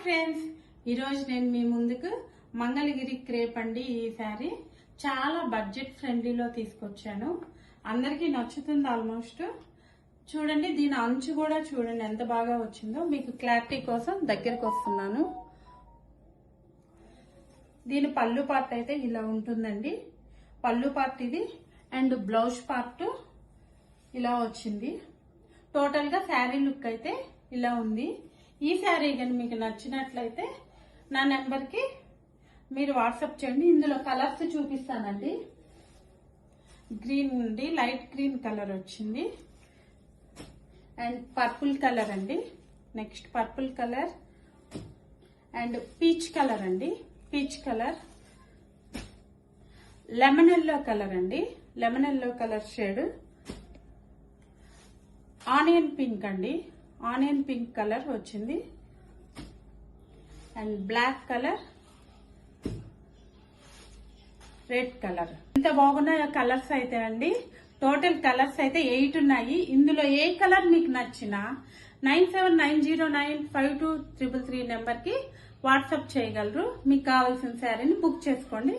Friends, ఈరోజు నేను మీ ముందుకు మంగళగిరి క్రేప్ అండి. ఈ శారీ చాలా బడ్జెట్ ఫ్రెండ్లీలో తీసుకొచ్చాను. అందరికీ నచ్చుతుంది ఆల్మోస్ట్. చూడండి, దీని అంచు కూడా చూడండి ఎంత బాగా వచ్చిందో. మీకు క్లారిటీ కోసం దగ్గరకు వస్తున్నాను. దీని పళ్ళు పార్ట్ అయితే ఇలా ఉంటుందండి. పళ్ళు పార్ట్ ఇది అండ్ బ్లౌజ్ పార్ట్ ఇలా వచ్చింది. టోటల్ గా శారీ లుక్ అయితే ఇలా ఉంది. ఈ శారీ కానీ మీకు నచ్చినట్లయితే నా నెంబర్కి మీరు వాట్సాప్ చేయండి. ఇందులో కలర్స్ చూపిస్తానండి. గ్రీన్ నుండి లైట్ గ్రీన్ కలర్ వచ్చింది అండ్ పర్పుల్ కలర్ అండి. Next purple colour and peach colour అండి. Peach colour, lemon yellow colour అండి. Lemon yellow colour shade, onion pink అండి. ఆనియన్ పింక్ కలర్ వచ్చింది and black colour, red colour. ఇంత బాగున్నాయి colours అయితే అండి. టోటల్ కలర్స్ అయితే 8 ఉన్నాయి. ఇందులో ఏ కలర్ మీకు నచ్చినా 9790952333 నెంబర్ కి వాట్సాప్ చేయగలరు. మీకు కావాల్సిన శారీని బుక్ చేసుకోండి.